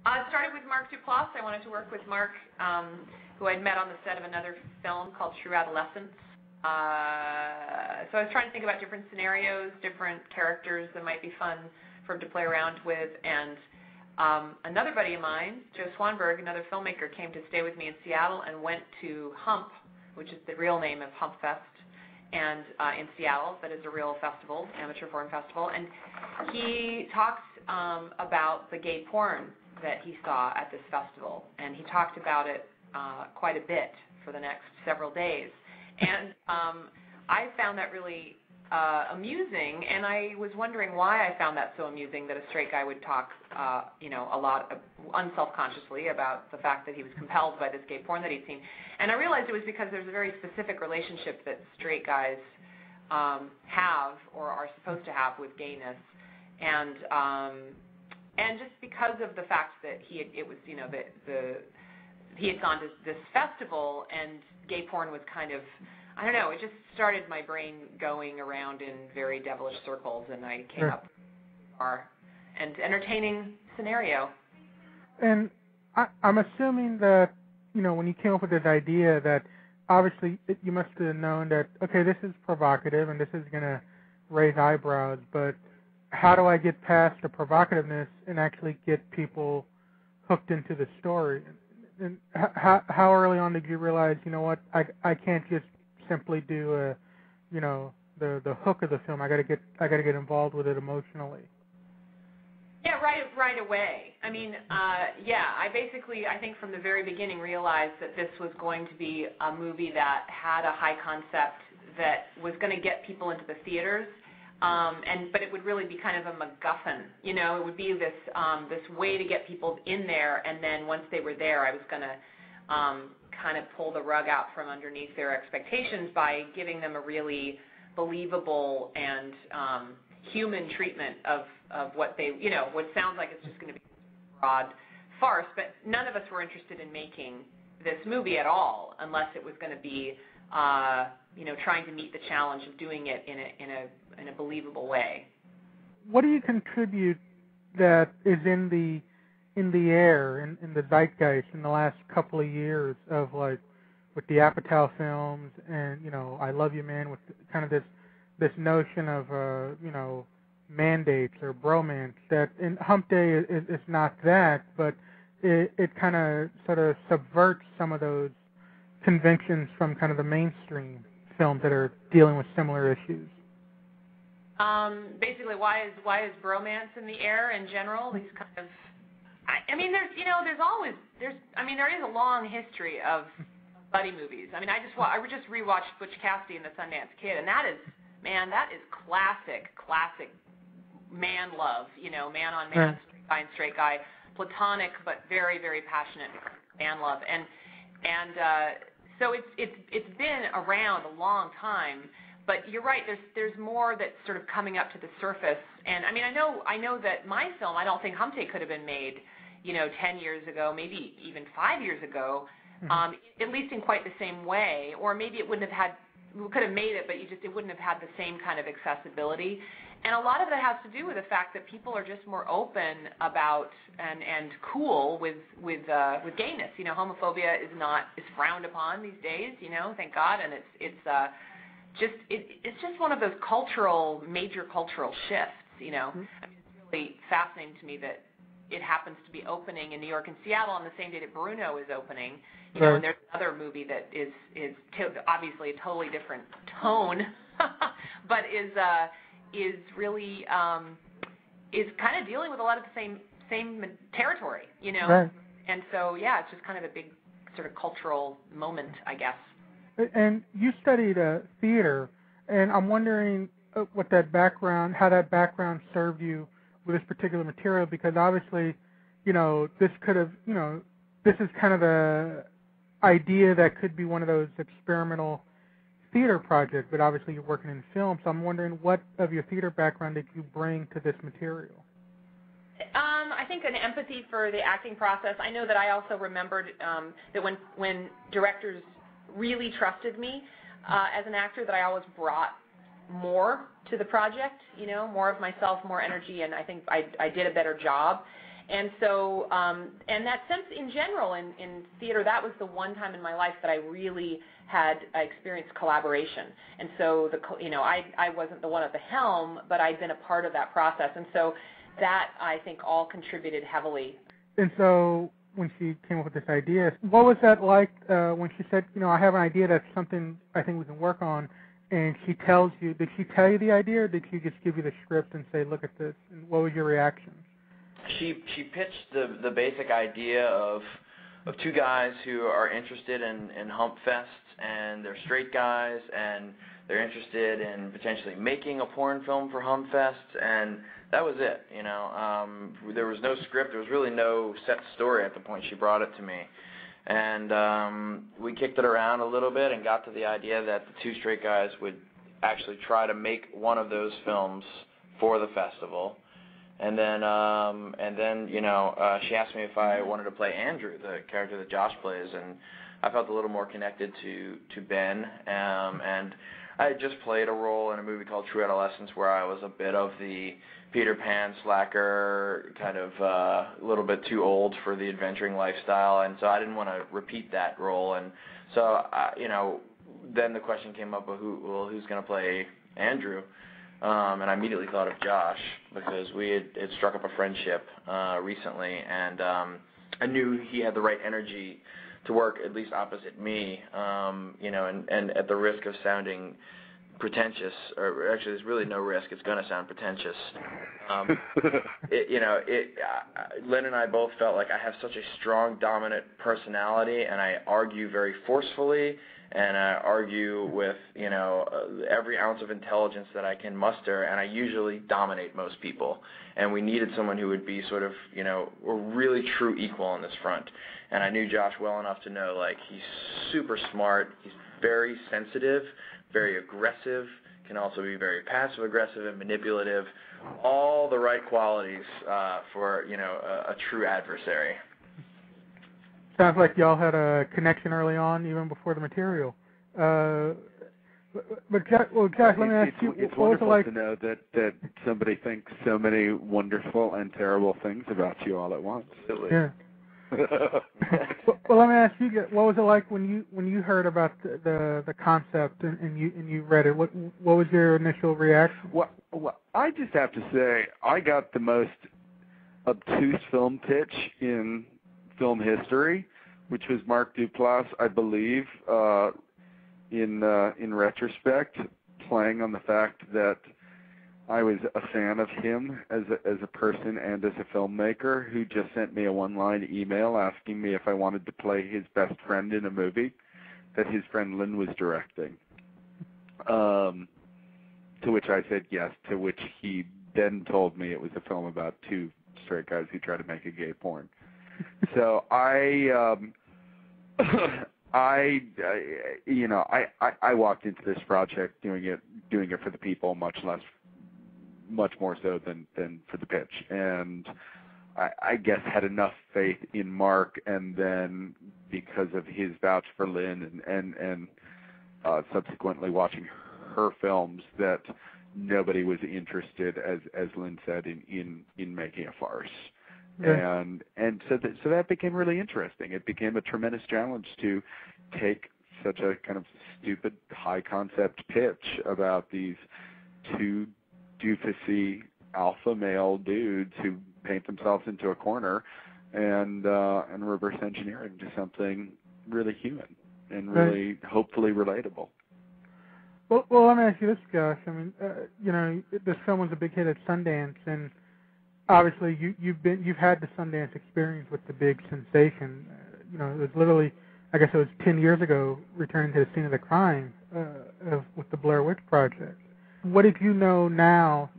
It started with Mark Duplass. I wanted to work with Mark, who I'd met on the set of another film called True Adolescence. So I was trying to think about different scenarios, different characters that might be fun for him to play around with. And another buddy of mine, Joe Swanberg, another filmmaker, came to stay with me in Seattle and went to Hump, which is the real name of Hump Fest, and in Seattle, that is a real festival, amateur porn festival. And he talked about the gay porn that he saw at this festival, and he talked about it quite a bit for the next several days. And I found that really amusing, and I was wondering why I found that so amusing that a straight guy would talk, a lot unselfconsciously about the fact that he was compelled by this gay porn that he'd seen. And I realized it was because there's a very specific relationship that straight guys have or are supposed to have with gayness, and just because of the fact that he had gone to this festival and gay porn was kind of, I don't know, it just started my brain going around in very devilish circles, and I came up with an entertaining scenario. And I'm assuming that, when you came up with this idea that obviously you must have known that, okay, this is provocative and this is going to raise eyebrows, but how do I get past the provocativeness and actually get people hooked into the story? And how early on did you realize, I can't just simply do the hook of the film. I got to get involved with it emotionally. Yeah, right away. I mean, I think from the very beginning realized that this was going to be a movie that had a high concept that was going to get people into the theaters. But it would really be kind of a MacGuffin, It would be this way to get people in there, and then once they were there, I was going to kind of pull the rug out from underneath their expectations by giving them a really believable and human treatment of what they, what sounds like it's just going to be a broad farce. But none of us were interested in making this movie at all, unless it was going to be, trying to meet the challenge of doing it in a believable way. What do you contribute that is in the air, in the zeitgeist in the last couple of years of with the Apatow films and, I Love You Man, with kind of this notion of, mandates or bromance that in Humpday is not that, but it kind of sort of subverts some of those conventions from kind of the mainstream films that are dealing with similar issues. Basically, why is bromance in the air in general? These kind of, there is a long history of buddy movies. I mean, I just rewatched Butch Cassidy and the Sundance Kid, and that is classic man love. Man on man, straight guy and straight guy, platonic but very, very passionate man love, and so it's been around a long time. But you're right. There's more that's sort of coming up to the surface. And I mean, I know that my film, I don't think Humpday could have been made, 10 years ago, maybe even 5 years ago, at least in quite the same way. Or maybe it wouldn't have had. We could have made it, but it wouldn't have had the same kind of accessibility. And a lot of that has to do with the fact that people are just more open about and cool with gayness. Homophobia is frowned upon these days. Thank God, and it's just one of those major cultural shifts. I mean, it's really fascinating to me that it happens to be opening in New York and Seattle on the same day that Bruno is opening. And there's another movie that is obviously a totally different tone, but is really is kind of dealing with a lot of the same territory, Right. And so it's just kind of a big sort of cultural moment, I guess. And you studied theater, and I'm wondering how that background served you with this particular material, because obviously, this could have, this is kind of the idea that could be one of those experimental theater projects, but obviously you're working in film, so I'm wondering what of your theater background did you bring to this material? I think an empathy for the acting process. I know that I also remembered that when directors really trusted me as an actor, that I always brought more to the project, more of myself, more energy, and I think I did a better job. And so, and that sense in general in theater, that was the one time in my life that I really had experienced collaboration. And so, I wasn't the one at the helm, but I'd been a part of that process. And so that, I think, all contributed heavily. And so when she came up with this idea, what was that like when she said, I have an idea that's something I think we can work on, and she tells you, did she tell you the idea, or did she just give you the script and say, look at this, and what was your reaction? She pitched the basic idea of two guys who are interested in hump fests, and they're straight guys, and they're interested in potentially making a porn film for hump fests, and that was it. There was no script. There was really no set story at the point she brought it to me, and we kicked it around a little bit and got to the idea that the two straight guys would actually try to make one of those films for the festival. And then, she asked me if I wanted to play Andrew, the character that Josh plays, and I felt a little more connected to Ben. And I had just played a role in a movie called True Adolescence, where I was a bit of the Peter Pan slacker, kind of a little bit too old for the adventuring lifestyle, and so I didn't want to repeat that role. And so, then the question came up of who's going to play Andrew. And I immediately thought of Josh, because we had struck up a friendship recently, and I knew he had the right energy to work at least opposite me, and at the risk of sounding pretentious, or actually there's really no risk, it's going to sound pretentious. Lynn and I both felt like I have such a strong, dominant personality, and I argue very forcefully, and I argue with, every ounce of intelligence that I can muster, and I usually dominate most people. And we needed someone who would be sort of, a really true equal on this front. And I knew Josh well enough to know, he's super smart, he's very sensitive, very aggressive, can also be very passive-aggressive and manipulative, all the right qualities for, a true adversary. Sounds like y'all had a connection early on, even before the material. But Josh, let me ask you, it's what was it like? wonderful to know that somebody thinks so many wonderful and terrible things about you all at once. Yeah. Well, let me ask you, what was it like when you heard about the concept and you read it? What was your initial reaction? Well, I just have to say, I got the most obtuse film pitch in film history, which was Mark Duplass, I believe, in retrospect, playing on the fact that I was a fan of him as a person and as a filmmaker, who just sent me a one-line email asking me if I wanted to play his best friend in a movie that his friend Lynn was directing. To which I said yes, to which he then told me it was a film about two straight guys who try to make a gay porn. So I walked into this project doing it for the people, much more so than for the pitch, and I guess had enough faith in Mark, and then because of his vouch for Lynn and subsequently watching her films, that nobody was interested, as Lynn said, in making a farce. Yeah. And so that became really interesting. It became a tremendous challenge to take such a kind of stupid high concept pitch about these two doofusy alpha male dudes who paint themselves into a corner and reverse engineer it into something really human and really hopefully relatable. Well, let me ask you this, Josh. I mean, this film was a big hit at Sundance, and obviously you've had the Sundance experience with the big sensation. It was literally, I guess it was 10 years ago, returning to the scene of the crime with the Blair Witch Project. What did you know now,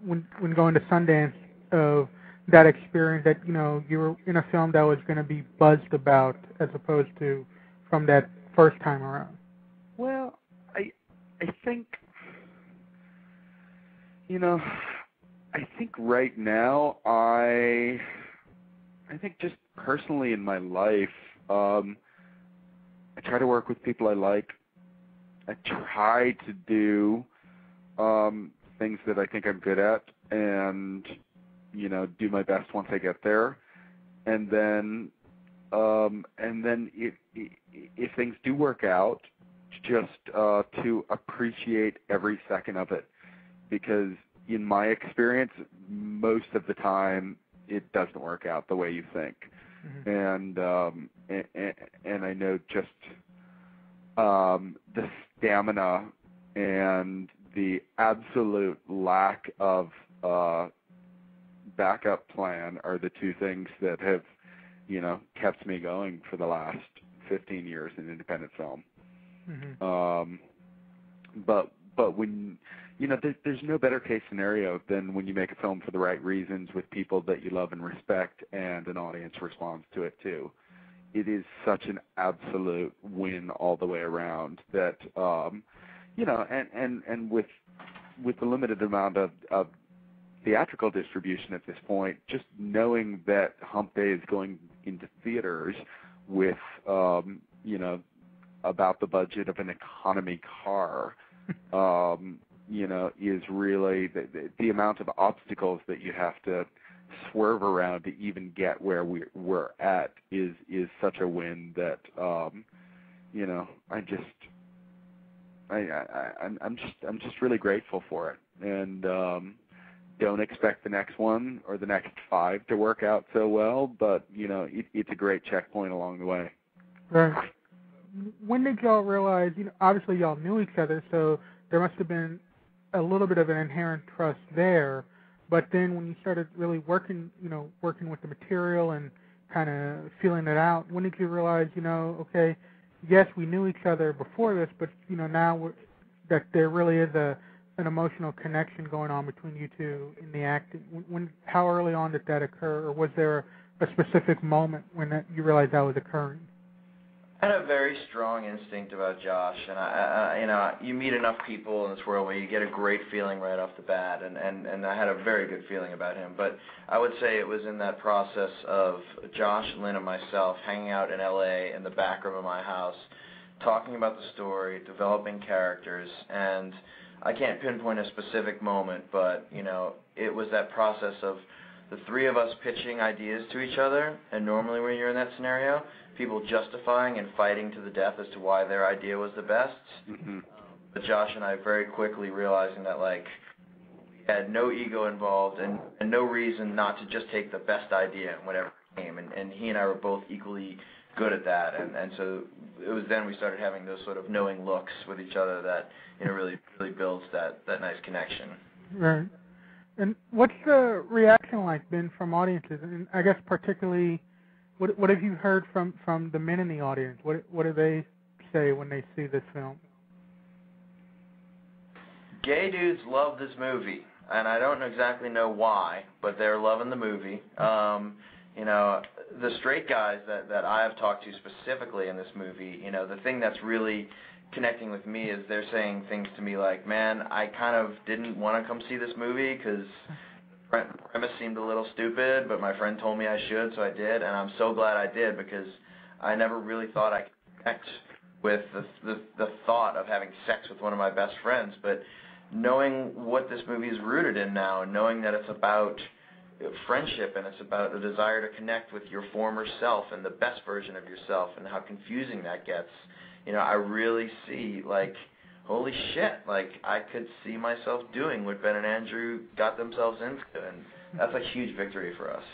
when going to Sundance, of that experience, that you were in a film that was going to be buzzed about, as opposed to from that first time around? Well, I think I think right now I think just personally in my life, I try to work with people I like. I try to do things that I think I'm good at, and do my best once I get there, and then if things do work out, just to appreciate every second of it, because in my experience, most of the time it doesn't work out the way you think, and I know just the stamina and the absolute lack of backup plan are the two things that have kept me going for the last 15 years in independent film. But when there's no better case scenario than when you make a film for the right reasons with people that you love and respect, and an audience responds to it too. It is such an absolute win all the way around that and with the limited amount of theatrical distribution at this point, just knowing that Humpday is going into theaters with about the budget of an economy car, is really the amount of obstacles that you have to swerve around to even get where we're at is such a win that I'm just really grateful for it, and don't expect the next one or the next 5 to work out so well, but it's a great checkpoint along the way. Right. When did y'all realize? Obviously y'all knew each other, so there must have been a little bit of an inherent trust there. But then when you started really working with the material and kind of feeling it out, when did you realize, okay, yes, we knew each other before this, but now that there really is an emotional connection going on between you two in the acting? How early on did that occur, or was there a specific moment when you realized that was occurring? I had a very strong instinct about Josh, and you meet enough people in this world where you get a great feeling right off the bat, and I had a very good feeling about him. But I would say it was in that process of Josh, Lynn, and myself hanging out in LA in the back room of my house, talking about the story, developing characters, and I can't pinpoint a specific moment, but it was that process of the three of us pitching ideas to each other, and normally when you're in that scenario, people justifying and fighting to the death as to why their idea was the best. But Josh and I very quickly realizing that we had no ego involved and no reason not to just take the best idea and whatever came, and he and I were both equally good at that, and so it was then we started having those sort of knowing looks with each other that really builds that nice connection. Right. And what's the reaction been from audiences? And I guess particularly, what have you heard from the men in the audience? What do they say when they see this film? Gay dudes love this movie, and I don't exactly know why, but they're loving the movie. The straight guys that I have talked to specifically in this movie, the thing that's really connecting with me is they're saying things to me like, man, I kind of didn't want to come see this movie because the premise seemed a little stupid, but my friend told me I should, so I did, and I'm so glad I did because I never really thought I could connect with the thought of having sex with one of my best friends, but knowing what this movie is rooted in now, and knowing that it's about friendship and it's about the desire to connect with your former self and the best version of yourself and how confusing that gets, I really see, holy shit, I could see myself doing what Ben and Andrew got themselves into, and that's a huge victory for us.